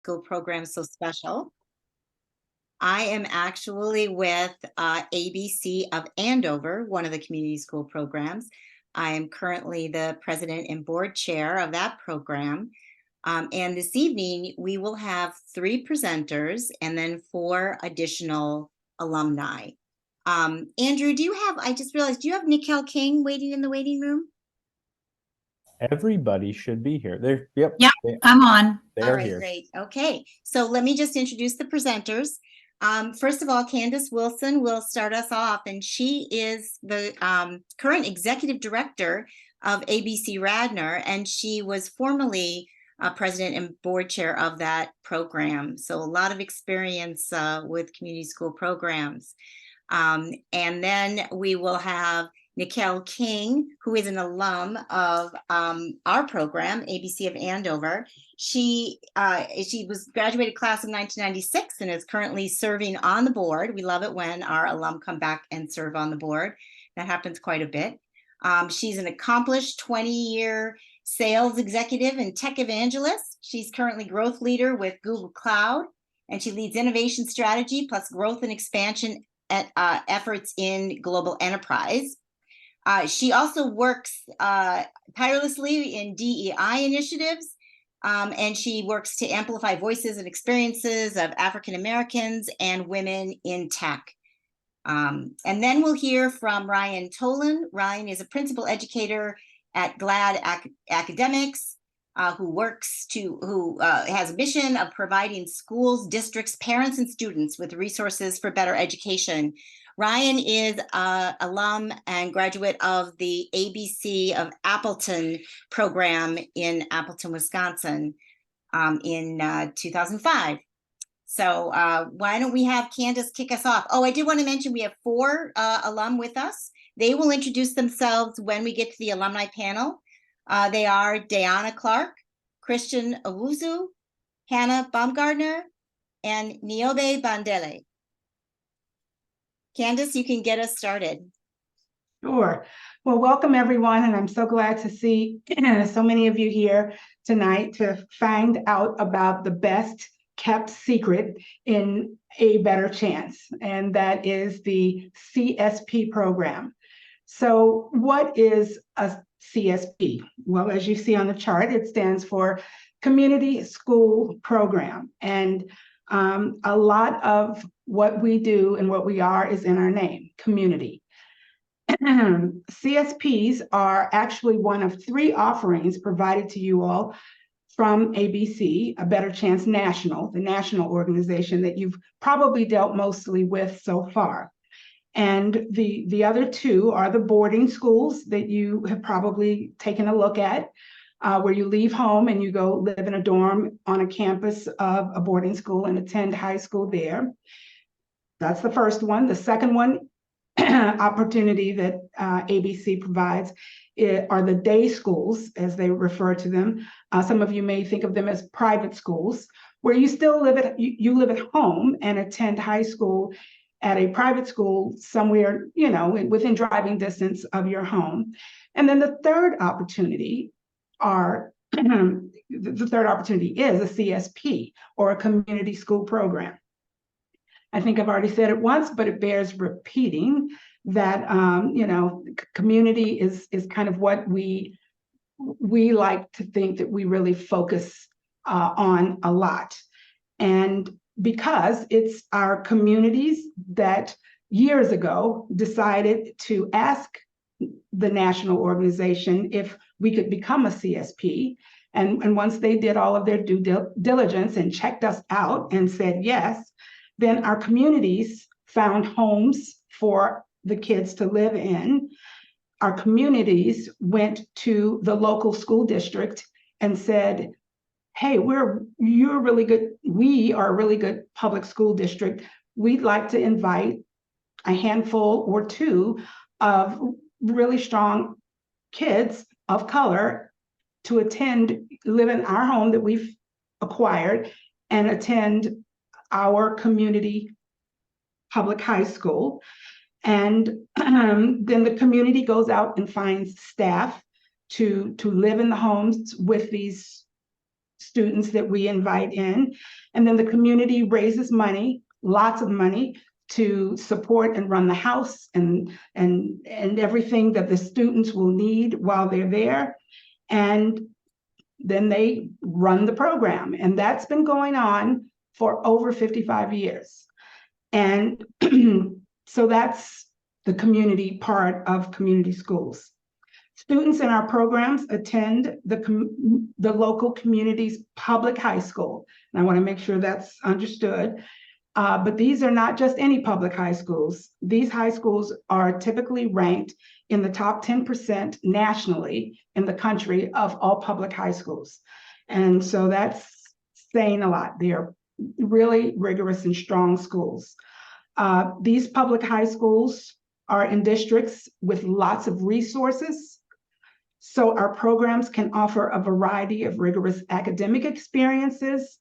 School program so special. I am actually with ABC of Andover, one of the community school programs. I am currently the president and board chair of that program. And this evening, we will have 3 presenters and then 4 additional alumni. Andrew, I just realized, do you have Nikhil King waiting in the waiting room? Everybody should be here. Yep. Yep, I'm on. All right, here. great. Okay, so let me just introduce the presenters. First of all, Candace Wilson will start us off, and she is the current executive director of ABC Radnor, and she was formerly president and board chair of that program. So a lot of experience with community school programs. And then we will have Nikhil King, who is an alum of our program, ABC of Andover. She was graduated class of 1996 and is currently serving on the board. We love it when our alum come back and serve on the board. That happens quite a bit. She's an accomplished 20-year sales executive and tech evangelist. She's currently growth leader with Google Cloud, and she leads innovation strategy plus growth and expansion at efforts in global enterprise. She also works tirelessly in DEI initiatives, and she works to amplify voices and experiences of African Americans and women in tech. And then we'll hear from Ryan Tolan. Ryan is a principal educator at GLAD Academics, who has a mission of providing schools, districts, parents, and students with resources for better education. Ryan is an alum and graduate of the ABC of Appleton program in Appleton, Wisconsin, in 2005. So why don't we have Candace kick us off? Oh, I did want to mention we have 4 alum with us. They will introduce themselves when we get to the alumni panel. They are Diana Clark, Christian Owuzu, Hannah Baumgardner, and Niobe Bandele. Candace, you can get us started. Sure. Well, welcome everyone, and I'm so glad to see so many of you here tonight to find out about the best kept secret in A Better Chance, and that is the CSP program. So what is a CSP? Well, as you see on the chart, it stands for Community School Program. And a lot of what we do and what we are is in our name, community. CSPs are actually one of 3 offerings provided to you all from ABC, A Better Chance National, the national organization that you've probably dealt mostly with so far. And the other 2 are the boarding schools that you have probably taken a look at, where you leave home and you go live in a dorm on a campus of a boarding school and attend high school there. That's the first one. The second one, opportunity that ABC provides are the day schools, as they refer to them. Some of you may think of them as private schools, where you still live at home and attend high school at a private school somewhere, within driving distance of your home. And then the third opportunity is a CSP, or a community school program. I think I've already said it once, but it bears repeating that community is kind of what we like to think that we really focus on a lot. And because it's our communities that years ago decided to ask the national organization if we could become a CSP. And once they did all of their due diligence and checked us out and said yes, then our communities found homes for the kids to live in. Our communities went to the local school district and said, hey, we are a really good public school district. We'd like to invite a handful or 2 of really strong kids of color to live in our home that we've acquired and attend our community public high school. And then the community goes out and finds staff to live in the homes with these students that we invite in. And then the community raises money, lots of money, to support and run the house and everything that the students will need while they're there. And then they run the program. And that's been going on for over 55 years. And so that's the community part of community schools. Students in our programs attend the local community's public high school. And I want to make sure that's understood. But these are not just any public high schools. These high schools are typically ranked in the top 10% nationally in the country of all public high schools. And so that's saying a lot. They are really rigorous and strong schools. These public high schools are in districts with lots of resources. So our programs can offer a variety of rigorous academic experiences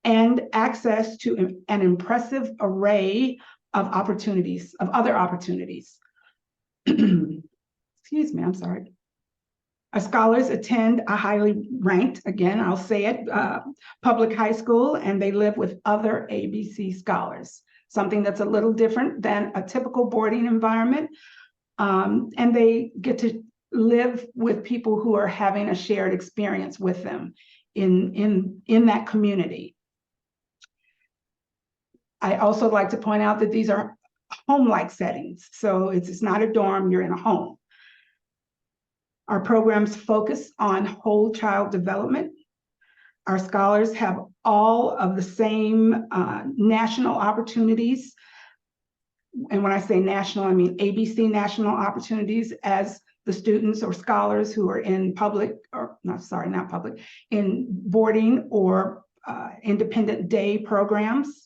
and access to an impressive array of opportunities, of other opportunities. Excuse me, I'm sorry. Our scholars attend a highly ranked, again, I'll say it, public high school, and they live with other ABC scholars, something that's a little different than a typical boarding environment. And they get to live with people who are having a shared experience with them in that community. I also like to point out that these are home-like settings. So it's not a dorm, you're in a home. Our programs focus on whole child development. Our scholars have all of the same national opportunities. And when I say national, I mean ABC national opportunities as the students or scholars who are in public, or not public, in boarding or independent day programs.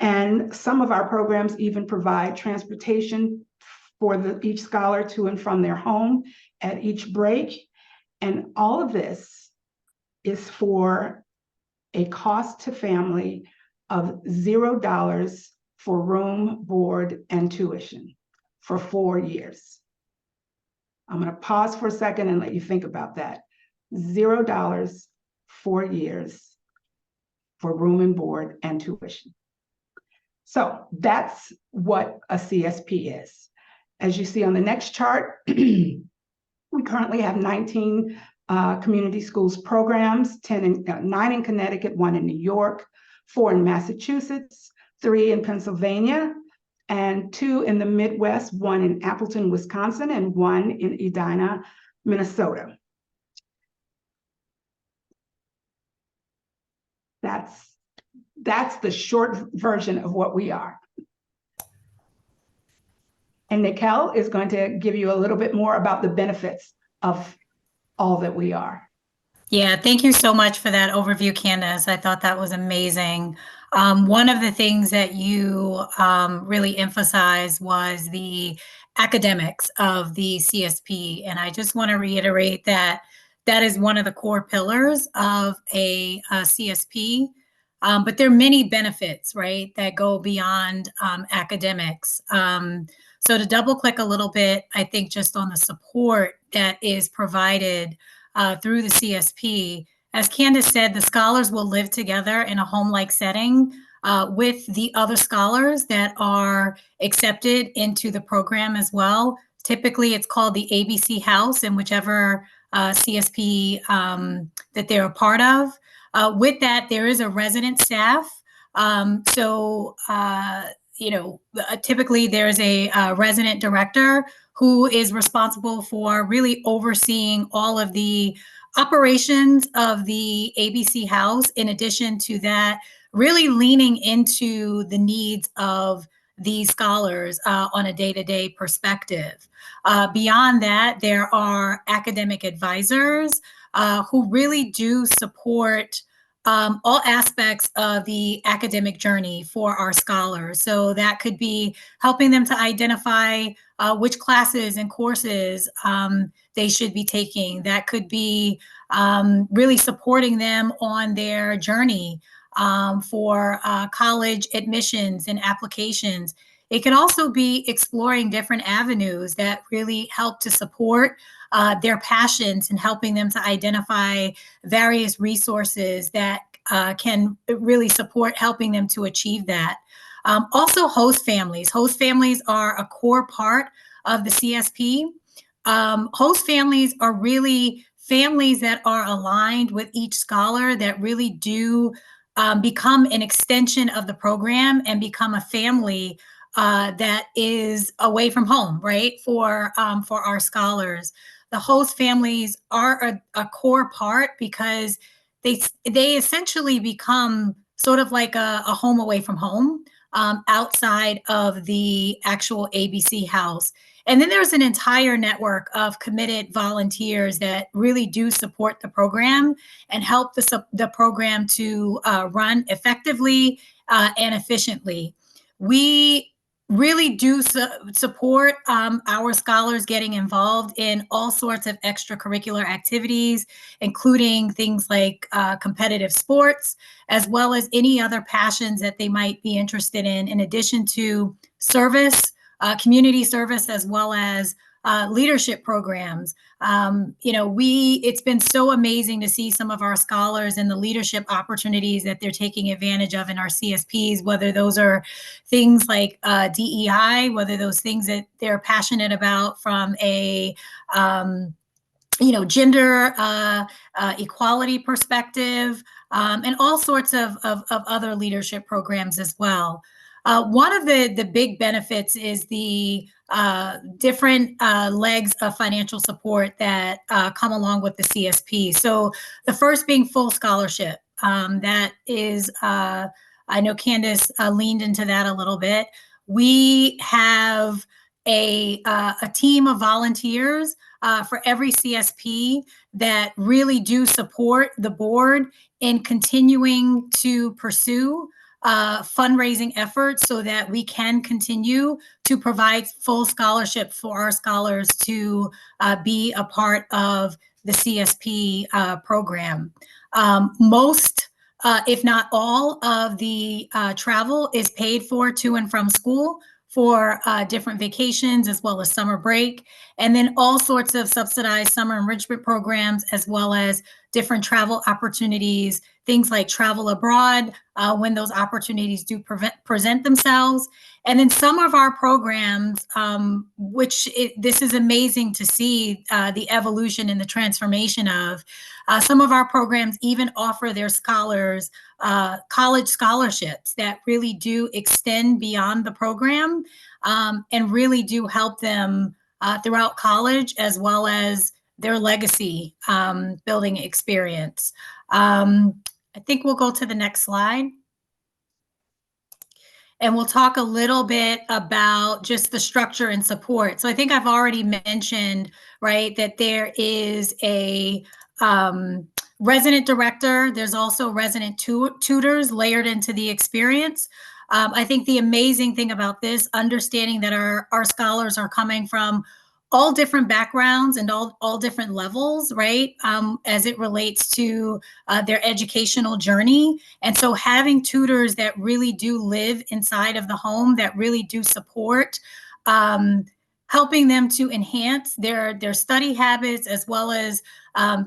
And some of our programs even provide transportation for each scholar to and from their home at each break. And all of this is for a cost to family of $0 for room, board, and tuition for 4 years. I'm going to pause for a second and let you think about that. $0, 4 years for room and board and tuition. So that's what a CSP is. As you see on the next chart, we currently have 19 community schools programs, 9 in Connecticut, 1 in New York, 4 in Massachusetts, 3 in Pennsylvania, and 2 in the Midwest, 1 in Appleton, Wisconsin, and 1 in Edina, Minnesota. That's the short version of what we are. And Nikel is going to give you a little bit more about the benefits of all that we are. Yeah, thank you so much for that overview, Candace. I thought that was amazing. One of the things that you really emphasized was the academics of the CSP. And I just want to reiterate that that is one of the core pillars of a CSP. But there are many benefits, right, that go beyond academics. So to double click a little bit, I think just on the support that is provided through the CSP, as Candace said, the scholars will live together in a home-like setting with the other scholars that are accepted into the program as well. Typically, it's called the ABC House in whichever CSP that they're a part of. With that, there is a resident staff. Typically there's a resident director who is responsible for really overseeing all of the operations of the ABC House. In addition to that, really leaning into the needs of these scholars on a day-to-day perspective. Beyond that, there are academic advisors who really do support all aspects of the academic journey for our scholars. So that could be helping them to identify which classes and courses they should be taking. That could be really supporting them on their journey for college admissions and applications. It could also be exploring different avenues that really help to support their passions and helping them to identify various resources that can really support helping them to achieve that. Also, host families. Host families are a core part of the CSP. Host families are really families that are aligned with each scholar, that really do become an extension of the program and become a family that is away from home, right? For our scholars, the host families are a core part because they essentially become sort of like a home away from home, outside of the actual ABC house. And then there's an entire network of committed volunteers that really do support the program and help the program to run effectively and efficiently. We really do support our scholars getting involved in all sorts of extracurricular activities, including things like competitive sports, as well as any other passions that they might be interested in addition to service, community service, as well as leadership programs. It's been so amazing to see some of our scholars and the leadership opportunities that they're taking advantage of in our CSPs, whether those are things like DEI, whether those things that they're passionate about from a gender equality perspective, and all sorts of other leadership programs as well. One of the big benefits is the different legs of financial support that come along with the CSP. So the first being full scholarship. That is, I know Candace leaned into that a little bit. We have a team of volunteers for every CSP that really do support the board in continuing to pursue fundraising efforts so that we can continue to provide full scholarship for our scholars to be a part of the CSP program. Most, if not all, of the travel is paid for to and from school for different vacations as well as summer break, and then all sorts of subsidized summer enrichment programs, as well as different travel opportunities, things like travel abroad when those opportunities do present themselves. And then some of our programs, this is amazing to see the evolution and the transformation of. Some of our programs even offer their scholars college scholarships that really do extend beyond the program and really do help them throughout college, as well as their legacy building experience. I think we'll go to the next slide. And we'll talk a little bit about just the structure and support. So I think I've already mentioned, right, that there is a resident director. There's also resident tutors layered into the experience. I think the amazing thing about this, understanding that our scholars are coming from all different backgrounds and all different levels, right, as it relates to their educational journey. And so having tutors that really do live inside of the home, that really do support, helping them to enhance their study habits, as well as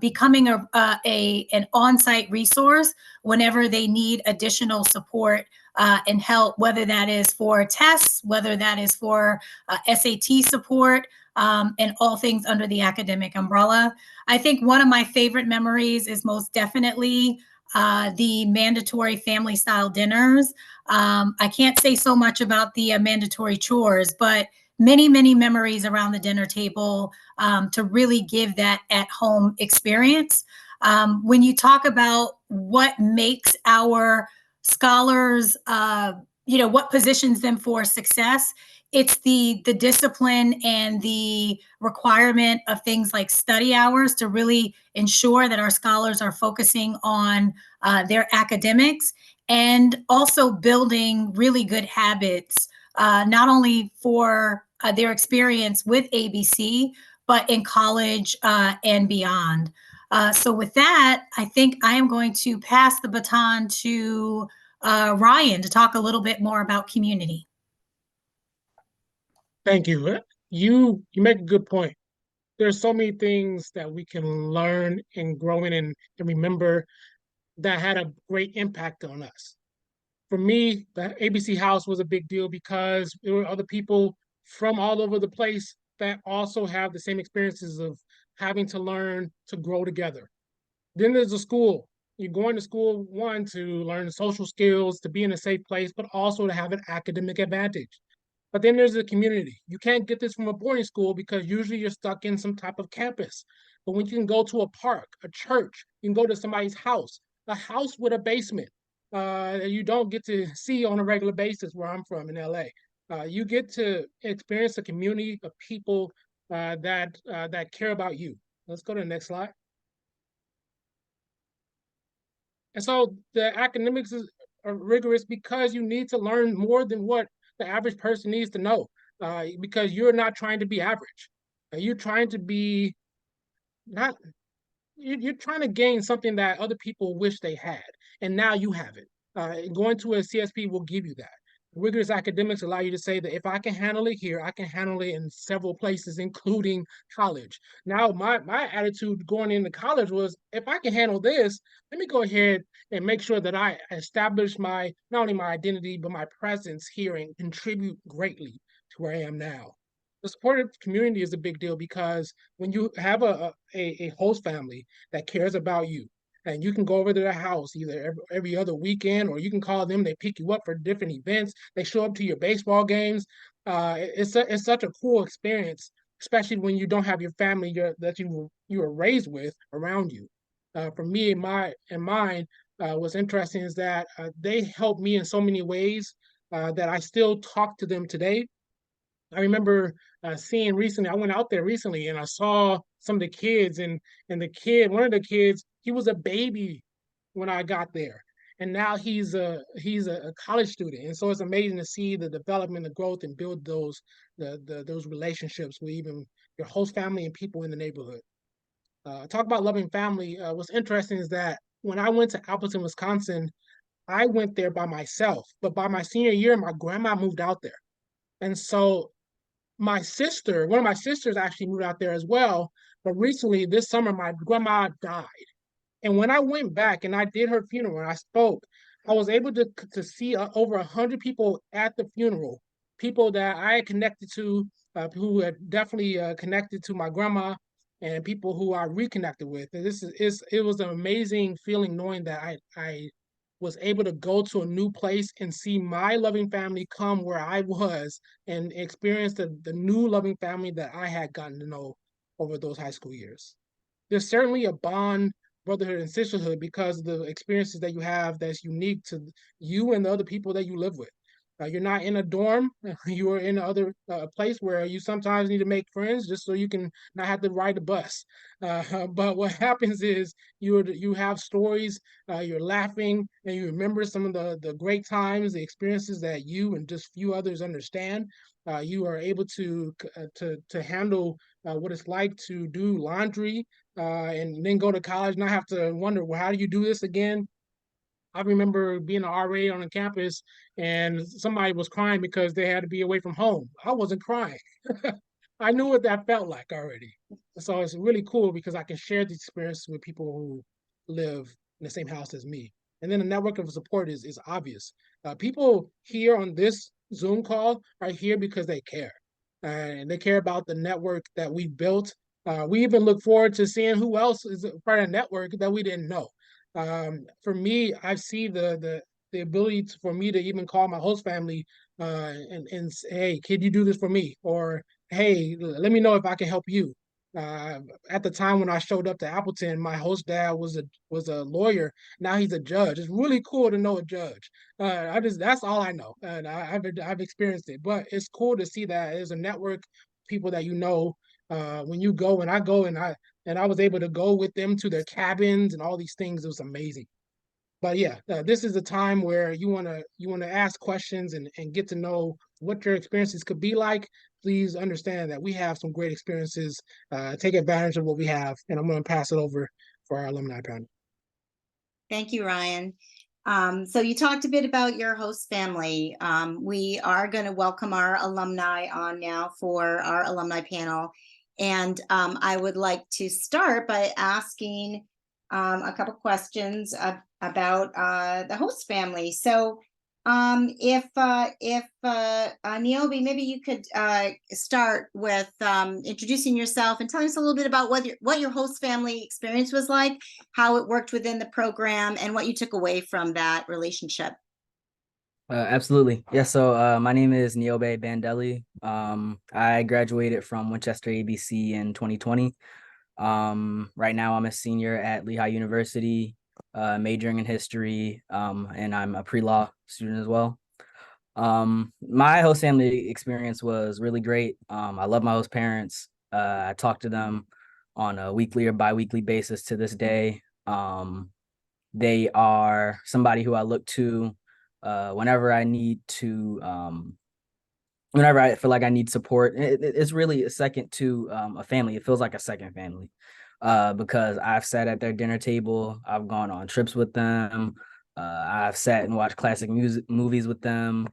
becoming an on-site resource whenever they need additional support and help, whether that is for tests, whether that is for SAT support, and all things under the academic umbrella. I think one of my favorite memories is most definitely the mandatory family style dinners. I can't say so much about the mandatory chores, but many, many memories around the dinner table to really give that at-home experience. When you talk about what makes our scholars, what positions them for success, it's the discipline and the requirement of things like study hours to really ensure that our scholars are focusing on their academics, and also building really good habits, not only for their experience with ABC, but in college and beyond. So with that, I think I am going to pass the baton to Ryan to talk a little bit more about community. Thank you. You make a good point. there's so many things that we can learn and grow in and remember that had a great impact on us. For me, the ABC House was a big deal because there were other people from all over the place that also have the same experiences of having to learn to grow together. Then there's a school. You're going to school, one, to learn social skills, to be in a safe place, but also to have an academic advantage. But then there's the community. You can't get this from a boarding school because usually you're stuck in some type of campus. But when you can go to a park, a church, you can go to somebody's house, a house with a basement you don't get to see on a regular basis where I'm from in LA. You get to experience a community of people that care about you. Let's go to the next slide. And so the academics are rigorous because you need to learn more than what the average person needs to know, because you're not trying to be average. You're trying to be not, you're trying to gain something that other people wish they had, and now you have it. Going to a CSP will give you that. Rigorous academics allow you to say that if I can handle it here, I can handle it in several places, including college. Now, my attitude going into college was, if I can handle this, let me go ahead and make sure that I establish not only my identity, but my presence here and contribute greatly to where I am now. The supportive community is a big deal because when you have a host family that cares about you, and you can go over to their house either every other weekend, or you can call them. They pick you up for different events. They show up to your baseball games. It's such a cool experience, especially when you don't have your family that you were raised with around you. For me and mine, what's interesting is that they helped me in so many ways that I still talk to them today. I remember seeing recently, I went out there recently and I saw some of the kids, and one of the kids, he was a baby when I got there. And now he's a college student. And so it's amazing to see the development, the growth, and build those relationships with even your host family and people in the neighborhood. Talk about loving family. What's interesting is that when I went to Appleton, Wisconsin, I went there by myself. But by my senior year, my grandma moved out there. And so one of my sisters actually moved out there as well. But recently, this summer, my grandma died. And when I went back and I did her funeral and I spoke, I was able to see over 100 people at the funeral, people that I had connected to, who had definitely connected to my grandma, and people who I reconnected with. And it was an amazing feeling knowing that I was able to go to a new place and see my loving family come where I was and experience the new loving family that I had gotten to know over those high school years. There's certainly a bond, brotherhood, and sisterhood because of the experiences that you have that's unique to you and the other people that you live with. You're not in a dorm. You are in another place where you sometimes need to make friends just so you can not have to ride the bus. But what happens is you have stories, you're laughing, and you remember some of the great times, the experiences that you and just few others understand. You are able to handle what it's like to do laundry and then go to college, and I have to wonder, well, how do you do this again? I remember being an RA on a campus and somebody was crying because they had to be away from home. I wasn't crying. I knew what that felt like already. So it's really cool because I can share the experience with people who live in the same house as me. And then the network of support is obvious. People here on this Zoom call are here because they care. And they care about the network that we built. We even look forward to seeing who else is a part of the network that we didn't know. For me, I see the ability for me to even call my host family and say, hey, could you do this for me? Or, hey, let me know if I can help you. At the time when I showed up to Appleton, my host dad was a lawyer. Now he's a judge. It's really cool to know a judge. That's all I know, and I've experienced it. But it's cool to see that there's a network of people that you know. When you go and I go and I was able to go with them to their cabins and all these things. It was amazing. But yeah, this is a time where you wanna ask questions and get to know what your experiences could be like. Please understand that we have some great experiences. Take advantage of what we have, and I'm going to pass it over for our alumni panel. Thank you, Ryan. So you talked a bit about your host family. We are going to welcome our alumni on now for our alumni panel. And I would like to start by asking a couple questions about the host family. So if Niobe, maybe you could start with introducing yourself and telling us a little bit about what your host family experience was like, how it worked within the program, and what you took away from that relationship. Absolutely. Yeah, so my name is Niobe Bandelli. I graduated from Winchester ABC in 2020. Right now I'm a senior at Lehigh University, majoring in history, and I'm a pre-law student as well. My host family experience was really great. I love my host parents. I talk to them on a weekly or bi-weekly basis to this day. They are somebody who I look to whenever I need to, whenever I feel like I need support. It's really a second to a family. It feels like a second family because I've sat at their dinner table. I've gone on trips with them. I've sat and watched classic movies with them.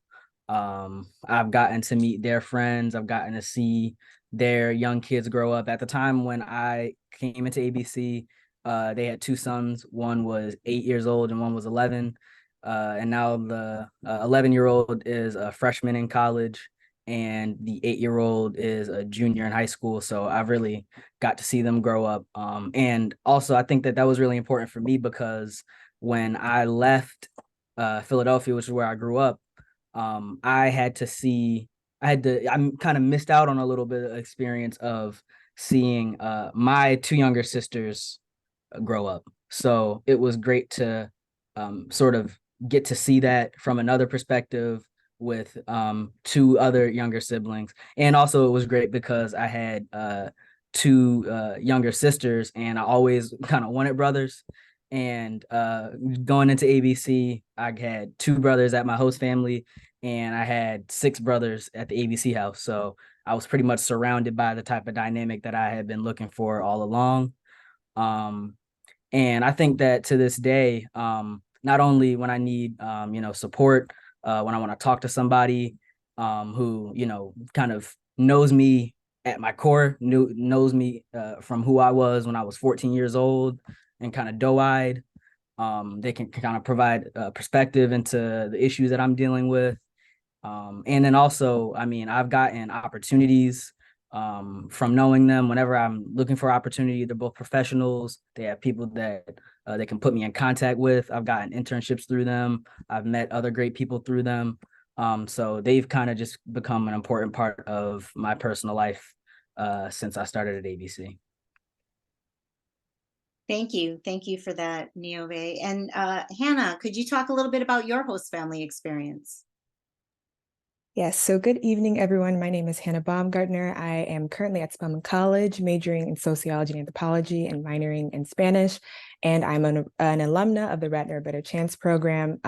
I've gotten to meet their friends. I've gotten to see their young kids grow up. At the time when I came into ABC, they had two sons. One was 8 years old and one was 11. And now the 11-year-old is a freshman in college and the 8-year-old is a junior in high school. So I've really got to see them grow up. And also I think that was really important for me because when I left Philadelphia, which is where I grew up, I kind of missed out on a little bit of experience of seeing my two younger sisters grow up. So it was great to sort of get to see that from another perspective with two other younger siblings. And also it was great because I had two younger sisters and I always kind of wanted brothers. And going into ABC, I had two brothers at my host family and I had 6 brothers at the ABC house. So I was pretty much surrounded by the type of dynamic that I had been looking for all along. And I think that to this day, not only when I need, support, when I want to talk to somebody who, kind of knows me at my core, knows me from who I was when I was 14 years old and kind of doe-eyed. They can kind of provide perspective into the issues that I'm dealing with. And then also, I mean, I've gotten opportunities from knowing them. Whenever I'm looking for opportunity, they're both professionals. They have people that they can put me in contact with. I've gotten internships through them. I've met other great people through them. So they've kind of just become an important part of my personal life since I started at ABC. Thank you. Thank you for that, Niobe. And Hannah, could you talk a little bit about your host family experience? Yes, so good evening, everyone. My name is Hannah Baumgartner. I am currently at Spelman College, majoring in sociology and anthropology and minoring in Spanish. And I'm an alumna of the Ratner A Better Chance program.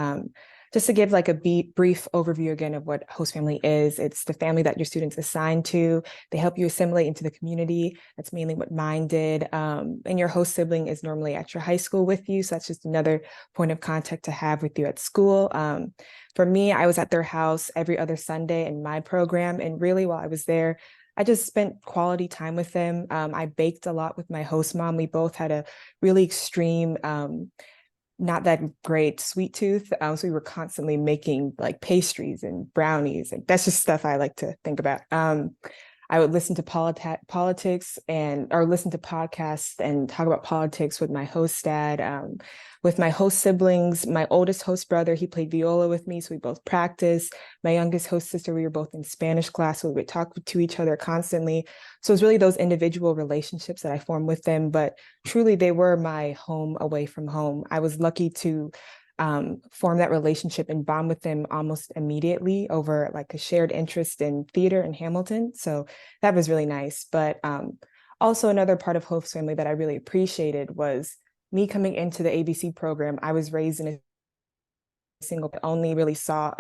Just to give like a brief overview again of what host family is, it's the family that your students assigned to. They help you assimilate into the community. That's mainly what mine did. And your host sibling is normally at your high school with you. So that's just another point of contact to have with you at school. For me, I was at their house every other Sunday in my program. And really, while I was there, I just spent quality time with them. I baked a lot with my host mom. We both had a really extreme, not that great sweet tooth. So we were constantly making like pastries and brownies. And that's just stuff I like to think about. I would listen to politics or listen to podcasts and talk about politics with my host dad. With my host siblings, my oldest host brother, he played viola with me, so we both practiced. My youngest host sister, we were both in Spanish class, so we would talk to each other constantly. So it was really those individual relationships that I formed with them, but truly they were my home away from home. I was lucky to form that relationship and bond with them almost immediately over like a shared interest in theater in Hamilton. So that was really nice. But also another part of host family that I really appreciated was me coming into the ABC program. I was raised in a single, only really saw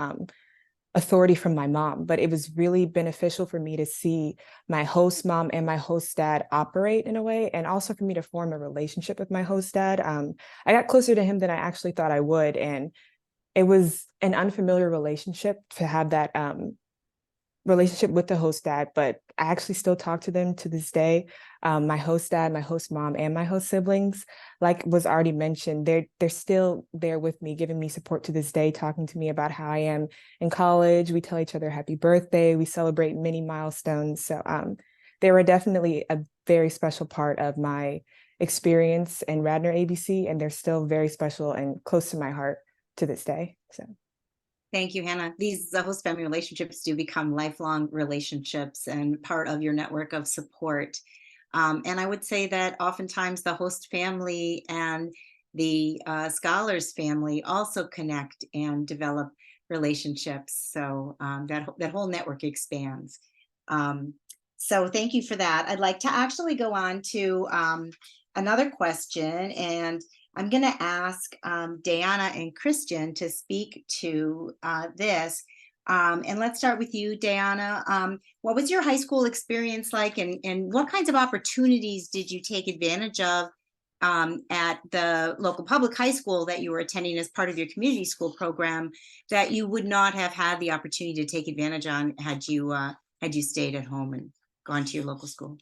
authority from my mom, but it was really beneficial for me to see my host mom and my host dad operate in a way, and also for me to form a relationship with my host dad. I got closer to him than I actually thought I would, and it was an unfamiliar relationship to have that relationship with the host dad, but I actually still talk to them to this day. My host dad, my host mom, and my host siblings, like was already mentioned, they're still there with me, giving me support to this day, talking to me about how I am in college. We tell each other happy birthday. We celebrate many milestones. So they were definitely a very special part of my experience in Radnor ABC, and they're still very special and close to my heart to this day. So. Thank you, Hannah. These host family relationships do become lifelong relationships and part of your network of support. And I would say that oftentimes the host family and the scholars family also connect and develop relationships. So that whole network expands. So thank you for that. I'd like to actually go on to another question, and I'm going to ask Diana and Christian to speak to this. And let's start with you, Diana. What was your high school experience like, and what kinds of opportunities did you take advantage of at the local public high school that you were attending as part of your community school program that you would not have had the opportunity to take advantage on had you stayed at home and gone to your local school?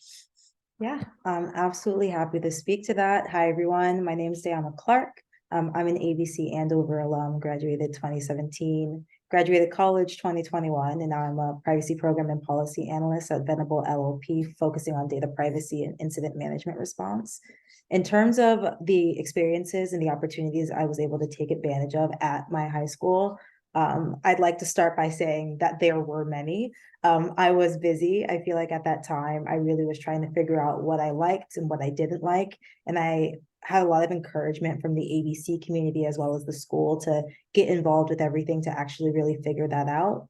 Yeah, I'm absolutely happy to speak to that. Hi, everyone. My name is Diana Clark. I'm an ABC Andover alum, graduated 2017, graduated college 2021, and now I'm a privacy program and policy analyst at Venable LLP, focusing on data privacy and incident management response. In terms of the experiences and the opportunities I was able to take advantage of at my high school, I'd like to start by saying that there were many. I was busy. I feel like at that time, I really was trying to figure out what I liked and what I didn't like. And I had a lot of encouragement from the ABC community as well as the school to get involved with everything to actually really figure that out.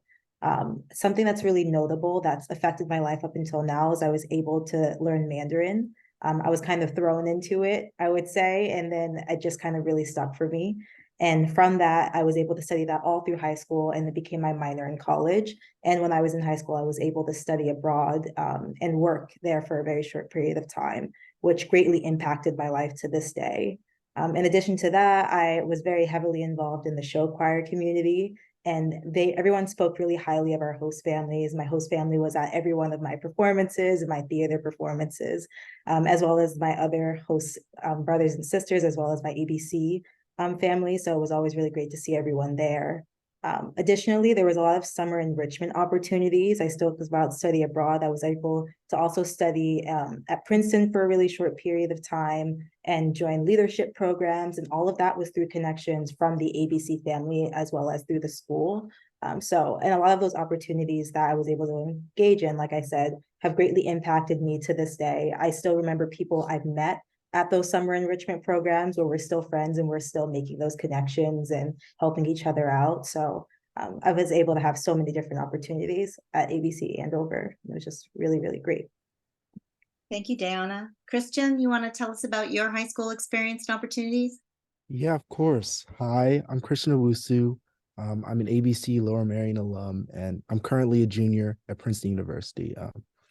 Something that's really notable that's affected my life up until now is I was able to learn Mandarin. I was kind of thrown into it, I would say, and then it just kind of really stuck for me. And from that, I was able to study that all through high school, and it became my minor in college. And when I was in high school, I was able to study abroad and work there for a very short period of time, which greatly impacted my life to this day. In addition to that, I was very heavily involved in the show choir community, and everyone spoke really highly of our host families. My host family was at every one of my performances and my theater performances, as well as my other host brothers and sisters, as well as my ABC family. So it was always really great to see everyone there. Additionally, there was a lot of summer enrichment opportunities. I still was about to study abroad. I was able to also study at Princeton for a really short period of time and join leadership programs. And all of that was through connections from the ABC family as well as through the school. And a lot of those opportunities that I was able to engage in, like I said, have greatly impacted me to this day. I still remember people I've met at those summer enrichment programs where we're still friends and we're still making those connections and helping each other out. So I was able to have so many different opportunities at ABC Andover. It was just really, really great. Thank you, Diana. Christian, you want to tell us about your high school experience and opportunities? Yeah, of course. Hi, I'm Christian Owusu. I'm an ABC Lower Merion alum, and I'm currently a junior at Princeton University.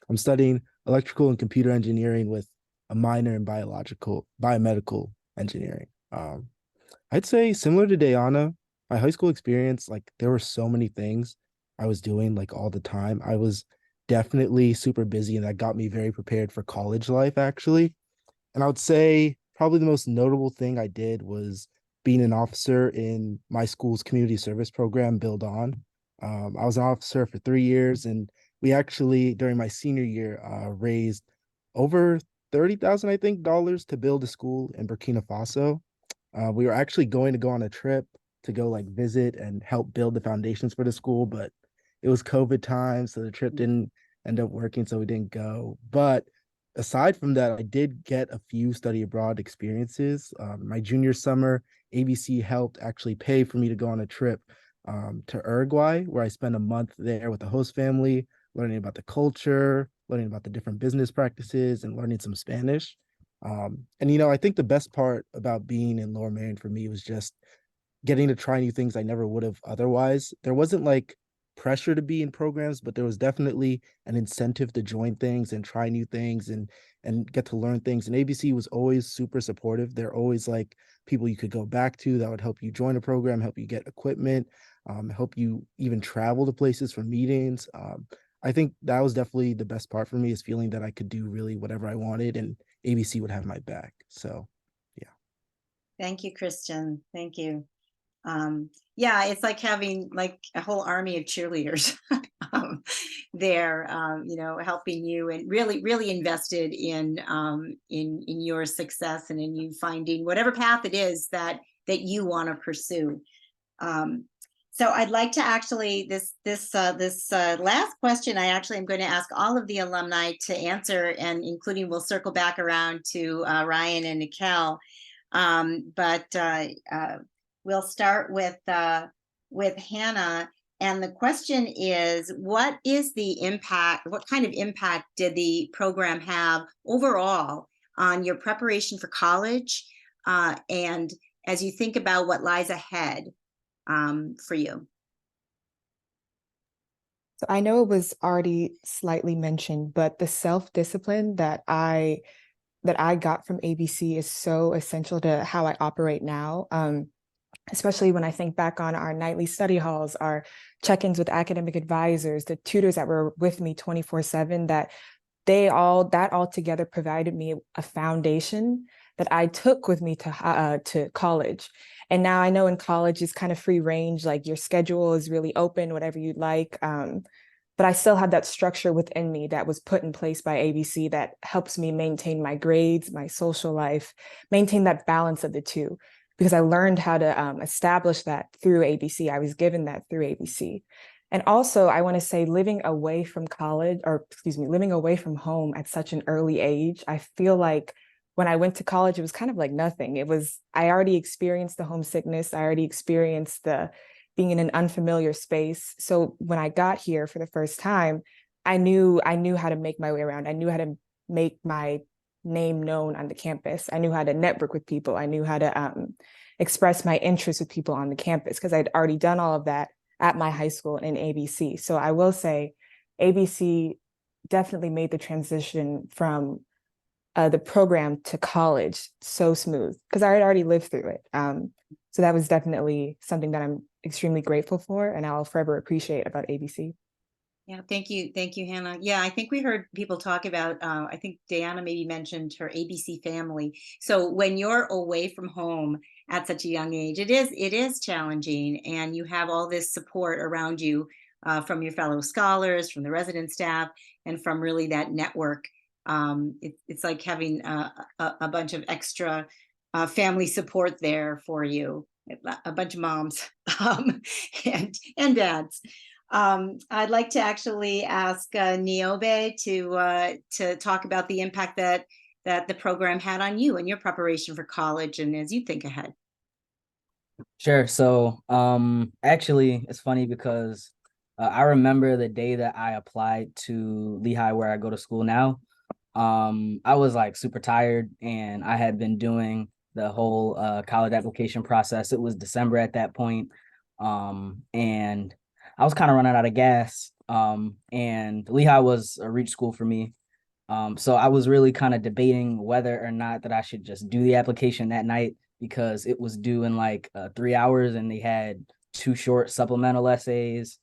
I'm studying electrical and computer engineering with a minor in biomedical engineering. I'd say similar to Diana, my high school experience, like there were so many things I was doing like all the time. I was definitely super busy, and that got me very prepared for college life, actually. And I would say probably the most notable thing I did was being an officer in my school's community service program, Build On. I was an officer for 3 years, and we actually, during my senior year, raised over 30,000, I think, dollars to build a school in Burkina Faso. We were actually going to go on a trip to go like visit and help build the foundations for the school, but it was COVID time, so the trip didn't end up working, so we didn't go. But aside from that, I did get a few study abroad experiences. My junior summer, ABC helped actually pay for me to go on a trip to Uruguay, where I spent a month there with the host family, learning about the culture, learning about the different business practices, and learning some Spanish. And I think the best part about being in Lower Merion for me was just getting to try new things I never would have otherwise. There wasn't like pressure to be in programs, but there was definitely an incentive to join things and try new things and get to learn things. And ABC was always super supportive. They're always like people you could go back to that would help you join a program, help you get equipment, help you even travel to places for meetings. I think that was definitely the best part for me, is feeling that I could do really whatever I wanted and ABC would have my back. So yeah. Thank you, Christian. Thank you. Yeah, it's like having like a whole army of cheerleaders there, helping you and really invested in your success and in you finding whatever path it is that you want to pursue. So I'd like to actually this last question I actually am going to ask all of the alumni to answer, and including we'll circle back around to Ryan and Nikel. We'll start with Hannah, and the question is, what kind of impact did the program have overall on your preparation for college, and as you think about what lies ahead for you? So I know it was already slightly mentioned, but the self-discipline that I got from ABC is so essential to how I operate now. Especially when I think back on our nightly study halls, our check-ins with academic advisors, the tutors that were with me 24/7, that all together provided me a foundation that I took with me to college. And now I know in college it's kind of free range, like your schedule is really open, whatever you'd like. But I still have that structure within me that was put in place by ABC that helps me maintain my grades, my social life, maintain that balance of the two, because I learned how to establish that through ABC. I was given that through ABC. And also, I want to say, living away from home at such an early age, I feel like when I went to college, it was kind of like nothing. I already experienced the homesickness. I already experienced the being in an unfamiliar space. So when I got here for the first time, I knew how to make my way around. I knew how to make my name known on the campus. I knew how to network with people. I knew how to express my interest with people on the campus, because I'd already done all of that at my high school in ABC. So I will say ABC definitely made the transition from the program to college so smooth, because I had already lived through it. So that was definitely something that I'm extremely grateful for, and I'll forever appreciate about ABC. Yeah, thank you, Hannah. Yeah, I think we heard people talk about. I think Diana maybe mentioned her ABC family. So when you're away from home at such a young age, it is challenging, and you have all this support around you from your fellow scholars, from the resident staff, and from really that network. It's like having a bunch of extra family support there for you, a bunch of moms and dads. I'd like to actually ask Niobe to talk about the impact that the program had on you and your preparation for college, and as you think ahead. Sure. So, actually, it's funny because I remember the day that I applied to Lehigh, where I go to school now. I was like super tired, and I had been doing the whole college application process. It was December at that point, and I was kind of running out of gas. And Lehigh was a reach school for me. So I was really kind of debating whether or not that I should just do the application that night, because it was due in like 3 hours, and they had 2 short supplemental essays.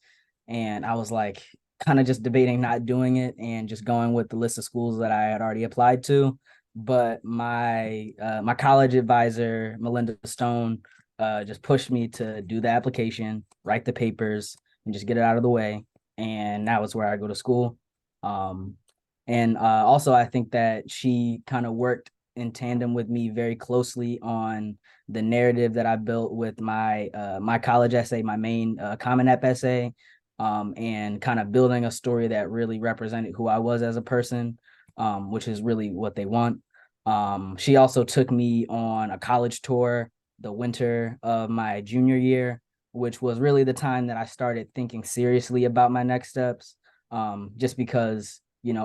And I was like kind of just debating not doing it and just going with the list of schools that I had already applied to. But my college advisor, Melinda Stone, just pushed me to do the application, write the papers, and just get it out of the way. And that was where I go to school. And also, I think that she kind of worked in tandem with me very closely on the narrative that I built with my my college essay, my main Common App essay, and kind of building a story that really represented who I was as a person, which is really what they want. She also took me on a college tour the winter of my junior year, which was really the time that I started thinking seriously about my next steps, just because,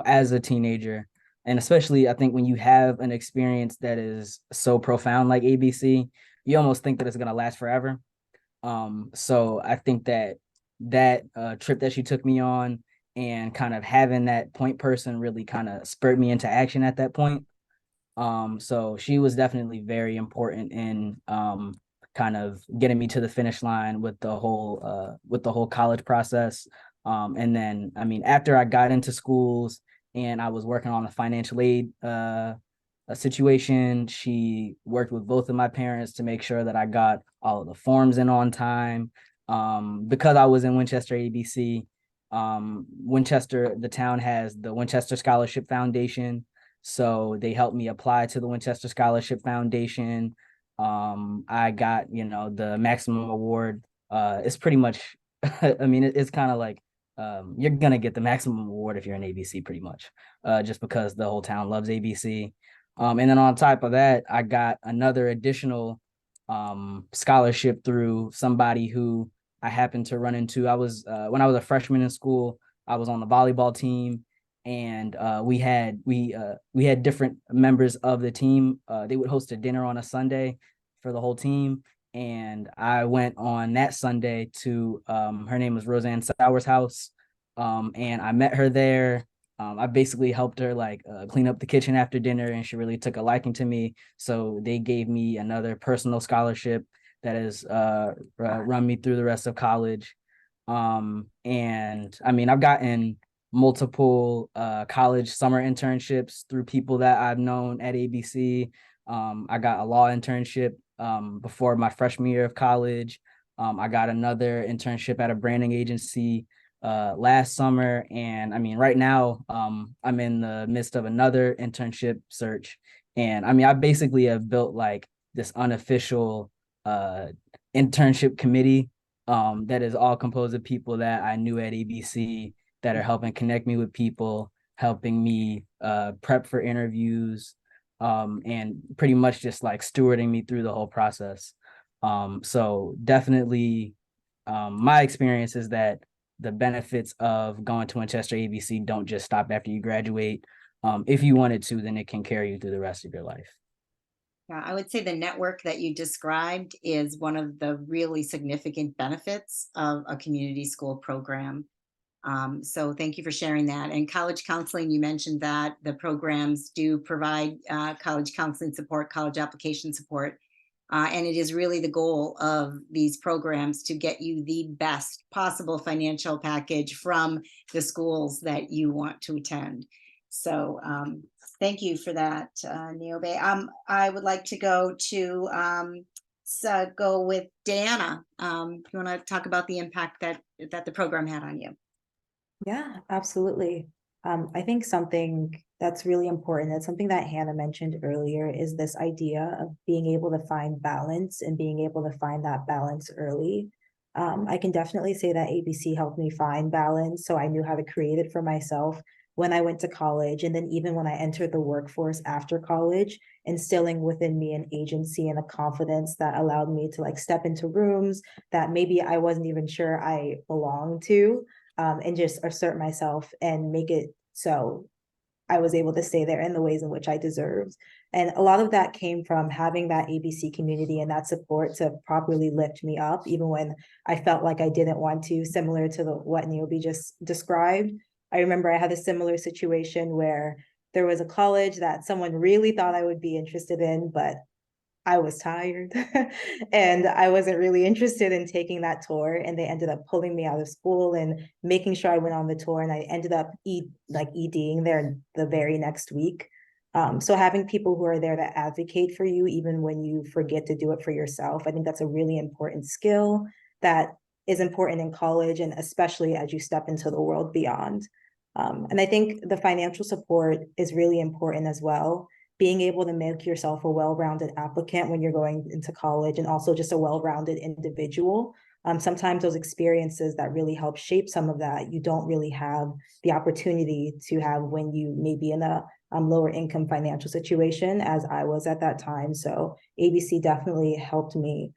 as a teenager, and especially I think when you have an experience that is so profound like ABC, you almost think that it's going to last forever. So I think that trip that she took me on, and kind of having that point person, really kind of spurred me into action at that point. So she was definitely very important in kind of getting me to the finish line with the whole college process. And then, I mean, after I got into schools and I was working on the financial aid a situation, she worked with both of my parents to make sure that I got all of the forms in on time. Because I was in Winchester ABC, Winchester, the town has the Winchester Scholarship Foundation. So they helped me apply to the Winchester Scholarship Foundation. I got, the maximum award. It's pretty much, I mean, it's kind of like, you're gonna get the maximum award if you're in ABC pretty much, just because the whole town loves ABC. And then on top of that, I got another additional scholarship through somebody who I happened to run into. I was when I was a freshman in school, I was on the volleyball team, and we had different members of the team. They would host a dinner on a Sunday for the whole team, and I went on that Sunday to her name was Roseanne Sauer's house, and I met her there. I basically helped her clean up the kitchen after dinner, and she really took a liking to me. So they gave me another personal scholarship that has run me through the rest of college. And I mean, I've gotten multiple college summer internships through people that I've known at ABC. I got a law internship before my freshman year of college. I got another internship at a branding agency last summer, and I mean right now I'm in the midst of another internship search, and I mean I basically have built like this unofficial internship committee that is all composed of people that I knew at ABC that are helping connect me with people, helping me prep for interviews, and pretty much just like stewarding me through the whole process. So definitely my experience is that the benefits of going to Winchester ABC don't just stop after you graduate. If you wanted to, then it can carry you through the rest of your life. Yeah, I would say the network that you described is one of the really significant benefits of a community school program. So thank you for sharing that. And college counseling, you mentioned that the programs do provide college counseling support, college application support. And it is really the goal of these programs to get you the best possible financial package from the schools that you want to attend. So thank you for that, Niobe. I would like to go to go with Diana. You want to talk about the impact that the program had on you? Yeah, absolutely. I think something that's really important, that's something that Hannah mentioned earlier, is this idea of being able to find balance and being able to find that balance early. I can definitely say that ABC helped me find balance, so I knew how to create it for myself when I went to college, and then even when I entered the workforce after college, instilling within me an agency and a confidence that allowed me to like step into rooms that maybe I wasn't even sure I belonged to. And just assert myself and make it so I was able to stay there in the ways in which I deserved. And a lot of that came from having that ABC community and that support to properly lift me up, even when I felt like I didn't want to, similar to what Niobe just described. I remember I had a similar situation where there was a college that someone really thought I would be interested in, but I was tired and I wasn't really interested in taking that tour, and they ended up pulling me out of school and making sure I went on the tour, and I ended up EDing there the very next week. So having people who are there to advocate for you even when you forget to do it for yourself, I think that's a really important skill that is important in college, and especially as you step into the world beyond. And I think the financial support is really important as well, being able to make yourself a well-rounded applicant when you're going into college, and also just a well-rounded individual. Sometimes those experiences that really help shape some of that, you don't really have the opportunity to have when you may be in a lower income financial situation, as I was at that time. So ABC definitely helped me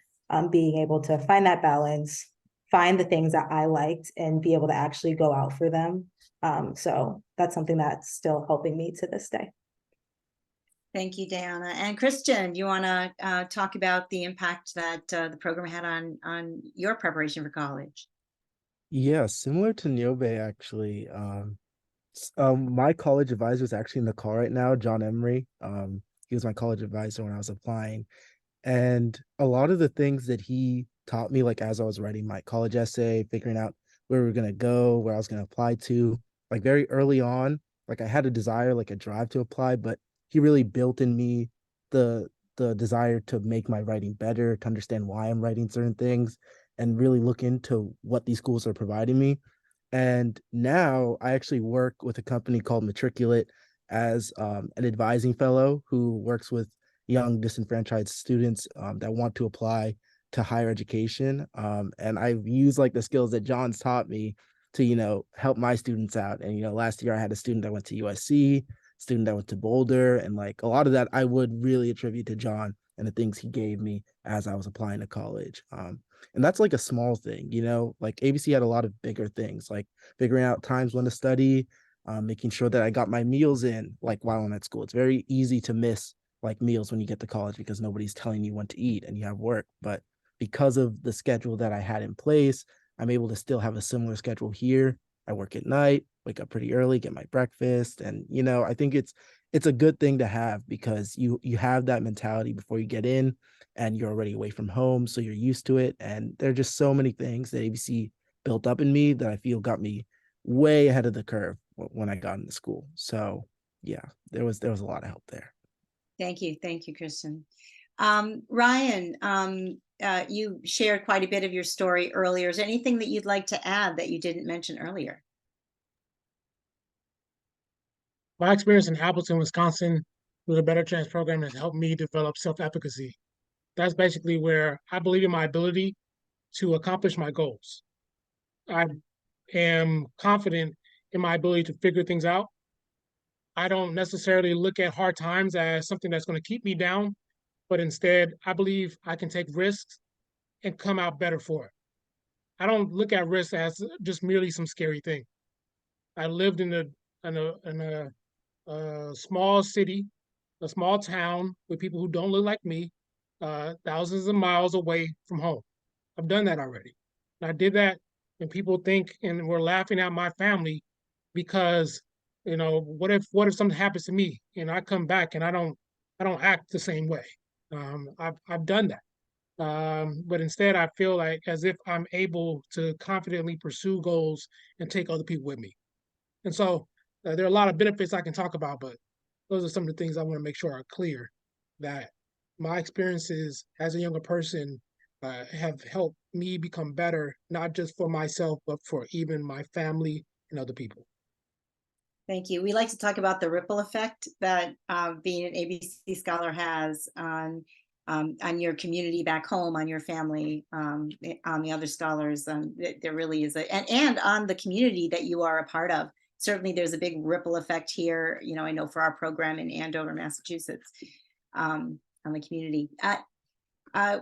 being able to find that balance, find the things that I liked, and be able to actually go out for them. So that's something that's still helping me to this day. Thank you, Diana. And Christian, do you want to talk about the impact that the program had on your preparation for college? Yeah, similar to Niobe, actually. My college advisor is actually in the call right now, John Emery. He was my college advisor when I was applying. And a lot of the things that he taught me, like as I was writing my college essay, figuring out where we were gonna go, where I was gonna apply to. Like very early on, like I had a desire, like a drive to apply, but he really built in me the desire to make my writing better, to understand why I'm writing certain things, and really look into what these schools are providing me. And now I actually work with a company called Matriculate as an advising fellow who works with young disenfranchised students that want to apply to higher education. And I've used like the skills that John's taught me to, help my students out. And, last year I had a student that went to USC, student that went to Boulder, and like a lot of that I would really attribute to John and the things he gave me as I was applying to college. And that's like a small thing, like ABC had a lot of bigger things, like figuring out times when to study, making sure that I got my meals in, like while I'm at school. It's very easy to miss like meals when you get to college because nobody's telling you when to eat and you have work. But because of the schedule that I had in place, I'm able to still have a similar schedule here. I work at night, wake up pretty early, get my breakfast. And, I think it's a good thing to have because you have that mentality before you get in and you're already away from home. So you're used to it. And there are just so many things that ABC built up in me that I feel got me way ahead of the curve when I got into school. So yeah, there was a lot of help there. Thank you, Christian. Ryan, you shared quite a bit of your story earlier. Is there anything that you'd like to add that you didn't mention earlier? My experience in Appleton, Wisconsin, with the Better Chance program has helped me develop self-efficacy. That's basically where I believe in my ability to accomplish my goals. I am confident in my ability to figure things out. I don't necessarily look at hard times as something that's going to keep me down, but instead, I believe I can take risks and come out better for it. I don't look at risk as just merely some scary thing. I lived in a small city, a small town with people who don't look like me, thousands of miles away from home. I've done that already. And I did that, and people think and were laughing at my family because, what if something happens to me and I come back and I don't act the same way. I've done that. But instead, I feel like as if I'm able to confidently pursue goals and take other people with me. And so there are a lot of benefits I can talk about, but those are some of the things I want to make sure are clear, that my experiences as a younger person have helped me become better, not just for myself, but for even my family and other people. Thank you. We like to talk about the ripple effect that being an ABC scholar has on your community back home, on your family, on the other scholars. There really is and on the community that you are a part of. Certainly, there's a big ripple effect here. I know for our program in Andover, Massachusetts, on the community.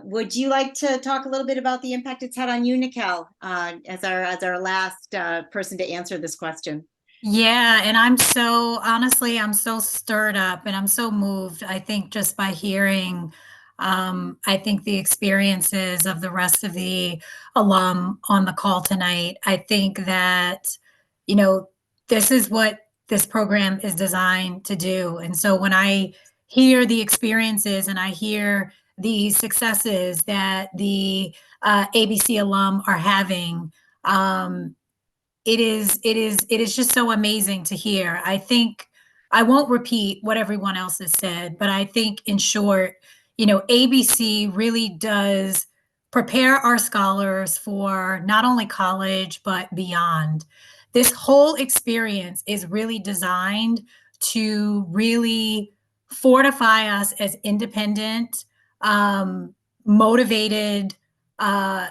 Would you like to talk a little bit about the impact it's had on you, Nikel, as our last person to answer this question? Yeah, and I'm so stirred up and I'm so moved. I think just by hearing, I think the experiences of the rest of the alum on the call tonight, I think that, this is what this program is designed to do. And so when I hear the experiences and I hear the successes that the ABC alum are having, it is just so amazing to hear. I think I won't repeat what everyone else has said, but I think in short, ABC really does prepare our scholars for not only college, but beyond. This whole experience is really designed to really fortify us as independent, motivated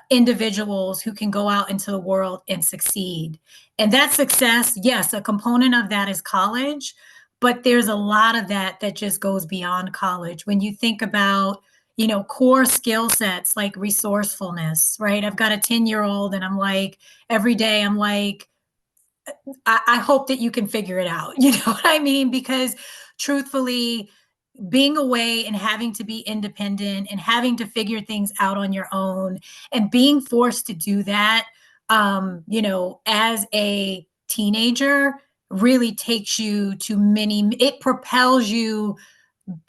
individuals who can go out into the world and succeed. And that success, yes, a component of that is college, but there's a lot of that just goes beyond college. When you think about, core skill sets like resourcefulness, right? I've got a 10-year-old and I'm like, every day I'm like, I hope that you can figure it out. You know what I mean? Because truthfully, being away and having to be independent and having to figure things out on your own and being forced to do that, as a teenager really takes you to it propels you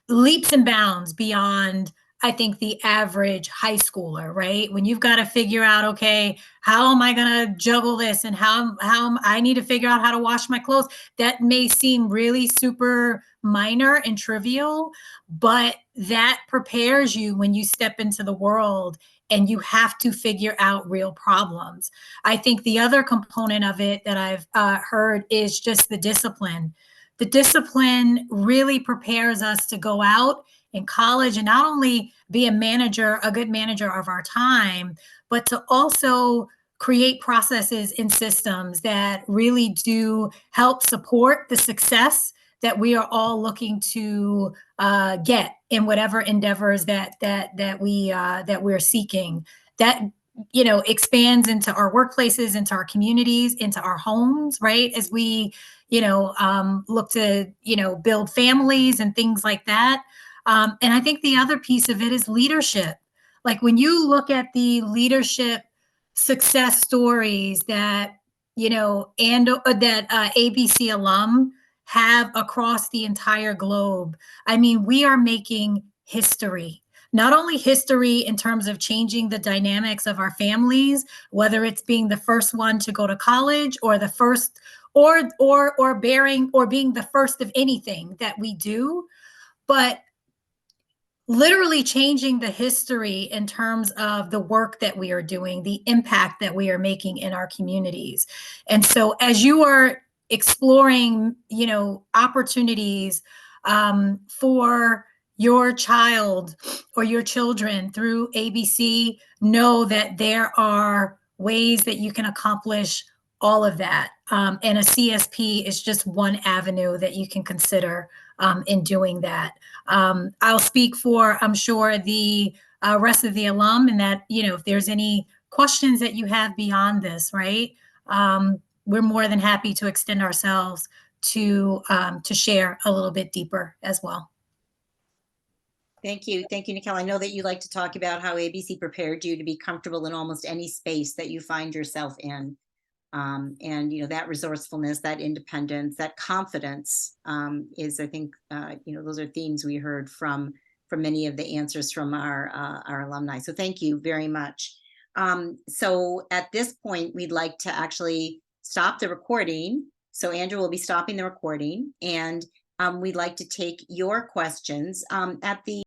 leaps and bounds beyond, I think, the average high schooler, right? When you've got to figure out, okay, how am I going to juggle this, and I need to figure out how to wash my clothes. That may seem really super minor and trivial, but that prepares you when you step into the world and you have to figure out real problems. I think the other component of it that I've heard is just the discipline. The discipline really prepares us to go out in college and not only be a good manager of our time, but to also create processes and systems that really do help support the success that we are all looking to get in whatever endeavors that we're seeking. That expands into our workplaces, into our communities, into our homes, right? As we look to build families and things like that. And I think the other piece of it is leadership. Like when you look at the leadership success stories that that ABC alum have across the entire globe, I mean, we are making history. Not only history in terms of changing the dynamics of our families, whether it's being the first one to go to college or the first or being the first of anything that we do, but literally changing the history in terms of the work that we are doing, the impact that we are making in our communities. And so as you are exploring, opportunities for your child or your children through ABC, know that there are ways that you can accomplish all of that. And a CSP is just one avenue that you can consider in doing that. I'll speak for, I'm sure, the rest of the alum, and that, if there's any questions that you have beyond this, right? We're more than happy to extend ourselves to share a little bit deeper as well. Thank you. Thank you, Nicole. I know that you like to talk about how ABC prepared you to be comfortable in almost any space that you find yourself in. And that resourcefulness, that independence, that confidence is, I think, those are themes we heard from many of the answers from our alumni. So thank you very much. So at this point, we'd like to actually stop the recording. So Andrew will be stopping the recording, and we'd like to take your questions at the